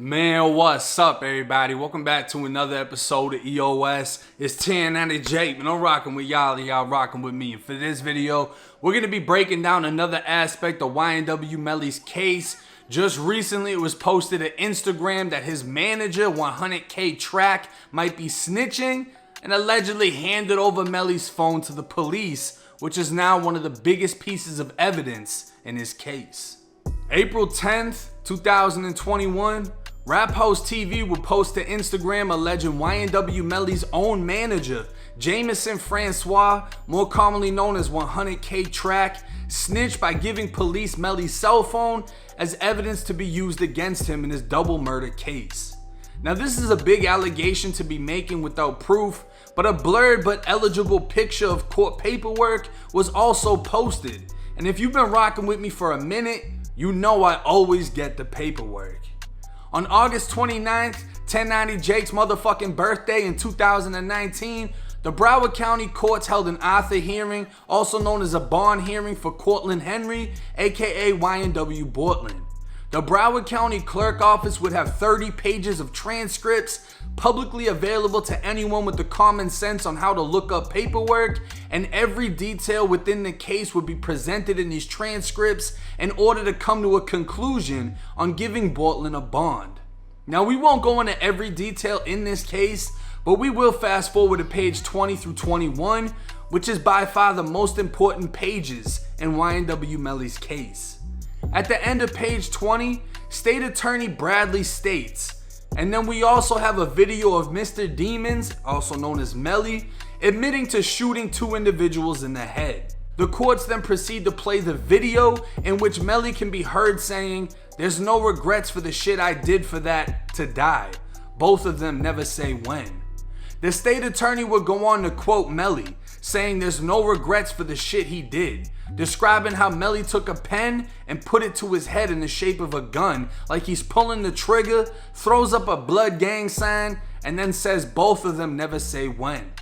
Man, what's up, everybody? Welcome back to another episode of EOS. It's 1090 Jake, man. I'm rocking with y'all rocking with me. And for this video, we're going to be breaking down another aspect of YNW Melly's case. Just recently, it was posted on Instagram that his manager, 100K Track, might be snitching and allegedly handed over Melly's phone to the police, which is now one of the biggest pieces of evidence in his case. April 10th, 2021, Rap House TV will post to Instagram alleging YNW Melly's own manager, Jameson Francois, more commonly known as 100K Track, snitched by giving police Melly's cell phone as evidence to be used against him in his double murder case. Now, this is a big allegation to be making without proof, but a blurred but eligible picture of court paperwork was also posted. And if you've been rocking with me for a minute, you know I always get the paperwork. On August 29th, 1090 Jake's motherfucking birthday in 2019, the Broward County courts held an Arthur hearing, also known as a bond hearing for Cortland Henry, aka YNW Bortland. The Broward County Clerk Office would have 30 pages of transcripts publicly available to anyone with the common sense on how to look up paperwork, and every detail within the case would be presented in these transcripts in order to come to a conclusion on giving Bortland a bond. Now, we won't go into every detail in this case, but we will fast forward to page 20 through 21, which is by far the most important pages in YNW Melly's case. At the end of page 20, State Attorney Bradley states, and then we also have a video of Mr. Demons, also known as Melly, admitting to shooting two individuals in the head. The courts then proceed to play the video in which Melly can be heard saying, "There's no regrets for the shit I did for that to die." Both of them never say when. The state attorney would go on to quote Melly, saying there's no regrets for the shit he did, describing how Melly took a pen and put it to his head in the shape of a gun, like he's pulling the trigger, throws up a blood gang sign, and then says both of them never say when.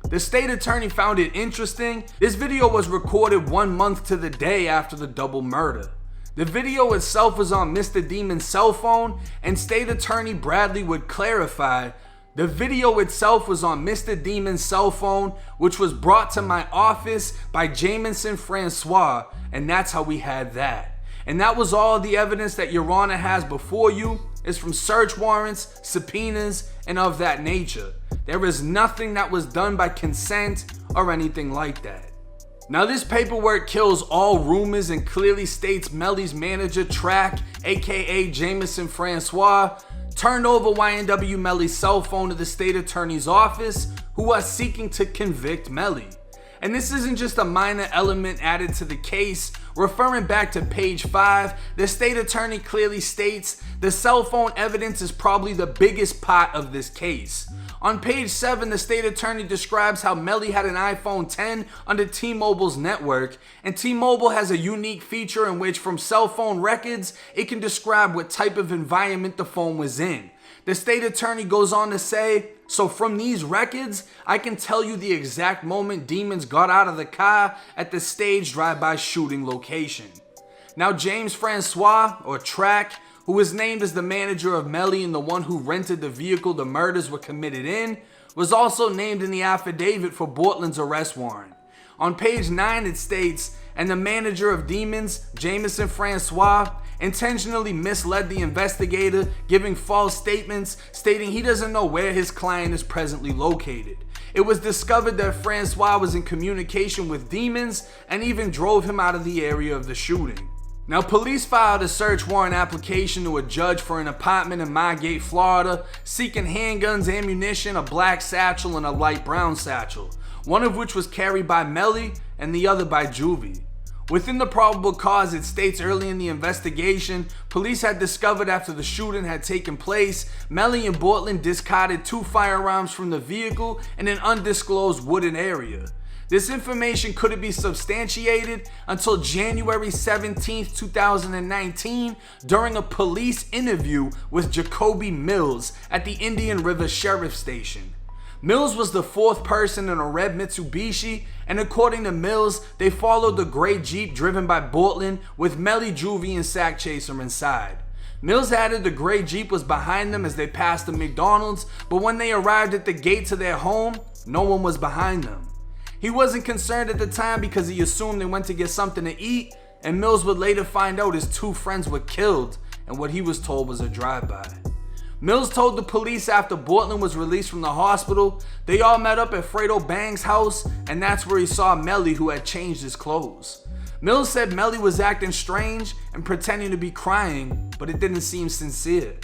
The state attorney found it interesting. This video was recorded 1 month to the day after the double murder. The video itself was on Mr. Demon's cell phone, and state attorney Bradley would clarify the video itself was on Mr. Demon's cell phone, which was brought to my office by Jameson Francois, and that's how we had that. And that was all the evidence that Your Honor has before you is from search warrants, subpoenas, and of that nature. There is nothing that was done by consent or anything like that. Now, this paperwork kills all rumors and clearly states Melly's manager Track, aka Jameson Francois, turned over YNW Melly's cell phone to the state attorney's office, who are seeking to convict Melly. And this isn't just a minor element added to the case. Referring back to page 5, the state attorney clearly states the cell phone evidence is probably the biggest part of this case. On page 7, the state attorney describes how Melly had an iPhone 10 under T-Mobile's network, and T-Mobile has a unique feature in which from cell phone records, it can describe what type of environment the phone was in. The state attorney goes on to say, so from these records, I can tell you the exact moment Demons got out of the car at the staged drive-by shooting location. Now, James Francois, or Track, who was named as the manager of Melly and the one who rented the vehicle the murders were committed in, was also named in the affidavit for Bortland's arrest warrant. On page 9 it states, and the manager of Demons, Jameson Francois, intentionally misled the investigator, giving false statements stating he doesn't know where his client is presently located. It was discovered that Francois was in communication with Demons and even drove him out of the area of the shooting. Now, police filed a search warrant application to a judge for an apartment in Margate, Florida, seeking handguns, ammunition, a black satchel, and a light brown satchel, one of which was carried by Melly and the other by Juvie. Within the probable cause, it states early in the investigation, police had discovered after the shooting had taken place, Melly and Bortland discarded 2 firearms from the vehicle in an undisclosed wooded area. This information couldn't be substantiated until January 17, 2019, during a police interview with Jacoby Mills at the Indian River Sheriff Station. Mills was the 4th person in a red Mitsubishi, and according to Mills, they followed the gray Jeep driven by Bortland with Melly, Juvie, and Sack Chaser inside. Mills added the gray Jeep was behind them as they passed the McDonald's, but when they arrived at the gate to their home, no one was behind them. He wasn't concerned at the time because he assumed they went to get something to eat, and Mills would later find out his two friends were killed and what he was told was a drive-by. Mills told the police after Bortland was released from the hospital, they all met up at Fredo Bang's house, and that's where he saw Melly, who had changed his clothes. Mills said Melly was acting strange and pretending to be crying, but it didn't seem sincere.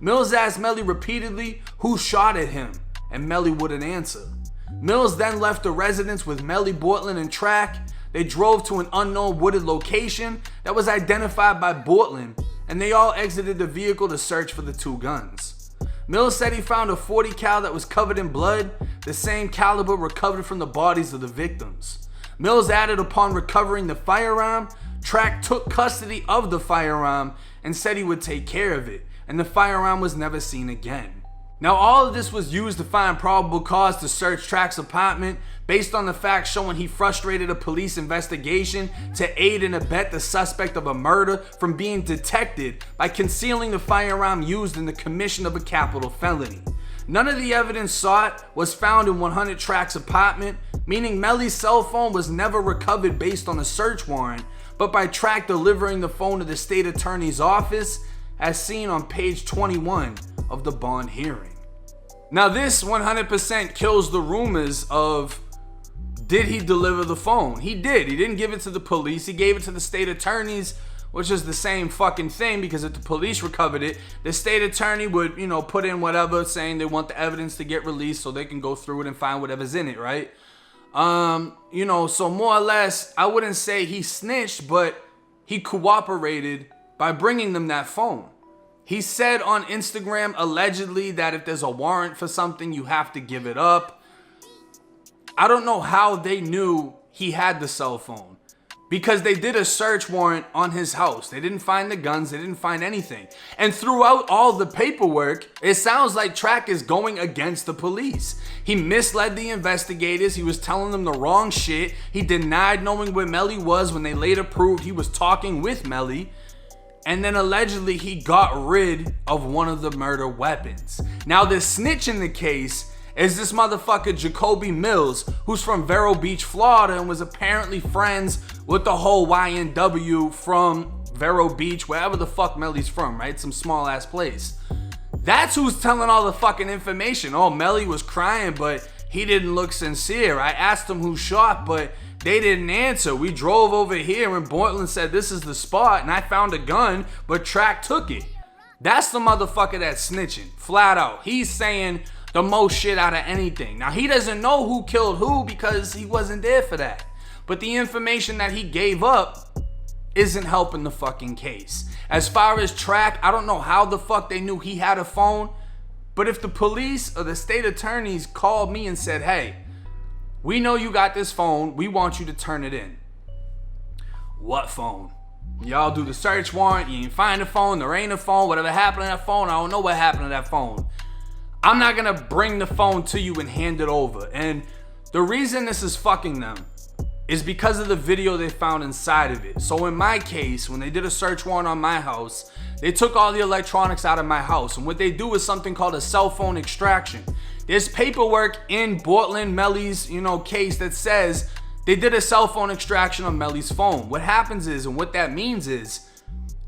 Mills asked Melly repeatedly who shot at him, and Melly wouldn't answer. Mills then left the residence with Melly, Bortland, and Track. They drove to an unknown wooded location that was identified by Bortland, and they all exited the vehicle to search for the two guns. Mills said he found a .40 cal that was covered in blood, the same caliber recovered from the bodies of the victims. Mills added upon recovering the firearm, Track took custody of the firearm and said he would take care of it, and the firearm was never seen again. Now, all of this was used to find probable cause to search Track's apartment based on the facts showing he frustrated a police investigation to aid and abet the suspect of a murder from being detected by concealing the firearm used in the commission of a capital felony. None of the evidence sought was found in 100 Track's apartment, meaning Melly's cell phone was never recovered based on a search warrant, but by Track delivering the phone to the state attorney's office, as seen on page 21 of the bond hearing. Now this 100% kills the rumors of, did he deliver the phone? He did. He didn't give it to the police. He gave it to the state attorneys, which is the same fucking thing, because if the police recovered it, the state attorney would, put in whatever, saying they want the evidence to get released so they can go through it and find whatever's in it, right? So more or less, I wouldn't say he snitched, but he cooperated by bringing them that phone. He said on Instagram, allegedly, that if there's a warrant for something, you have to give it up. I don't know how they knew he had the cell phone, because they did a search warrant on his house. They didn't find the guns. They didn't find anything. And throughout all the paperwork, it sounds like Track is going against the police. He misled the investigators. He was telling them the wrong shit. He denied knowing where Melly was when they later proved he was talking with Melly. And then allegedly he got rid of one of the murder weapons. Now the snitch in the case is this motherfucker Jacoby Mills, who's from Vero Beach, Florida, and was apparently friends with the whole YNW from Vero Beach, wherever the fuck Melly's from, right? Some small ass place. That's who's telling all the fucking information. Oh, Melly was crying, but he didn't look sincere. I asked him who shot, but they didn't answer. We drove over here and Bortland said this is the spot, and I found a gun, but Track took it. That's the motherfucker that's snitching, flat out. He's saying the most shit out of anything. Now, he doesn't know who killed who because he wasn't there for that. But the information that he gave up isn't helping the fucking case. As far as Track, I don't know how the fuck they knew he had a phone, but if the police or the state attorneys called me and said, hey, we know you got this phone, we want you to turn it in. What phone? Y'all do the search warrant, you ain't find the phone, there ain't a phone, whatever happened to that phone, I don't know what happened to that phone. I'm not gonna bring the phone to you and hand it over. And the reason this is fucking them is because of the video they found inside of it. So in my case, when they did a search warrant on my house, they took all the electronics out of my house. And what they do is something called a cell phone extraction. There's paperwork in Bortland Melly's, case that says they did a cell phone extraction on Melly's phone. What happens is, and what that means is,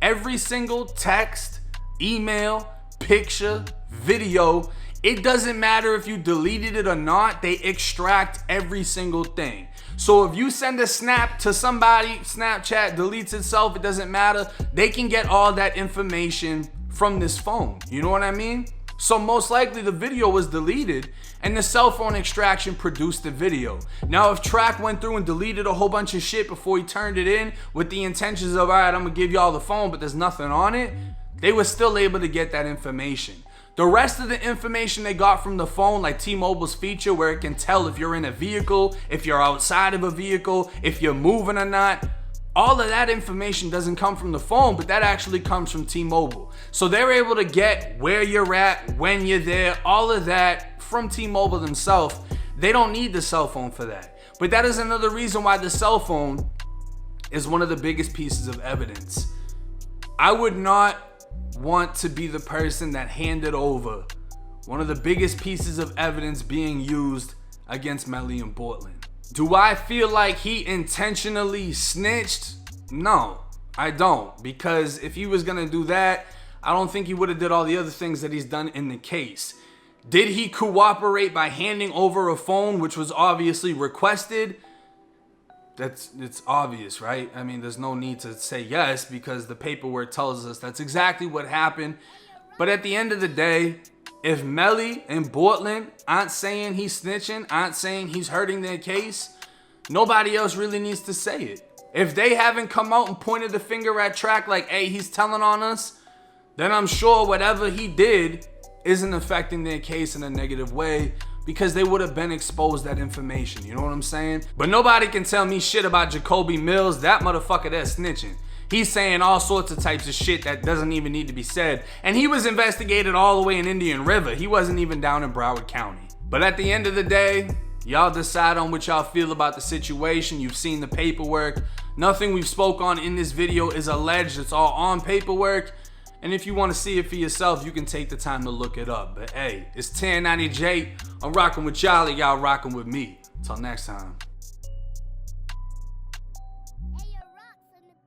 every single text, email, picture, video, it doesn't matter if you deleted it or not, they extract every single thing. So if you send a snap to somebody, Snapchat deletes itself, it doesn't matter. They can get all that information from this phone. You know what I mean? So most likely the video was deleted and the cell phone extraction produced the video. Now if Track went through and deleted a whole bunch of shit before he turned it in with the intentions of, all right, I'm gonna give y'all the phone, but there's nothing on it, they were still able to get that information. The rest of the information they got from the phone, like T-Mobile's feature where it can tell if you're in a vehicle, if you're outside of a vehicle, if you're moving or not, all of that information doesn't come from the phone, but that actually comes from T-Mobile. So they're able to get where you're at, when you're there, all of that from T-Mobile themselves. They don't need the cell phone for that. But that is another reason why the cell phone is one of the biggest pieces of evidence. I would not want to be the person that handed over one of the biggest pieces of evidence being used against Melly in Portland. Do I feel like he intentionally snitched? No, I don't. Because if he was gonna do that, I don't think he would have did all the other things that he's done in the case. Did he cooperate by handing over a phone, which was obviously requested? It's obvious, right? I mean, there's no need to say yes because the paperwork tells us that's exactly what happened. But at the end of the day, if Melly and Portland aren't saying he's snitching, aren't saying he's hurting their case, nobody else really needs to say it. If they haven't come out and pointed the finger at Track like, hey, he's telling on us, then I'm sure whatever he did isn't affecting their case in a negative way because they would have been exposed that information. You know what I'm saying? But nobody can tell me shit about Jacoby Mills. That motherfucker that's snitching. He's saying all sorts of types of shit that doesn't even need to be said. And he was investigated all the way in Indian River. He wasn't even down in Broward County. But at the end of the day, y'all decide on what y'all feel about the situation. You've seen the paperwork. Nothing we've spoke on in this video is alleged. It's all on paperwork. And if you want to see it for yourself, you can take the time to look it up. But hey, it's 1090J. I'm rocking with y'all rocking with me. Till next time.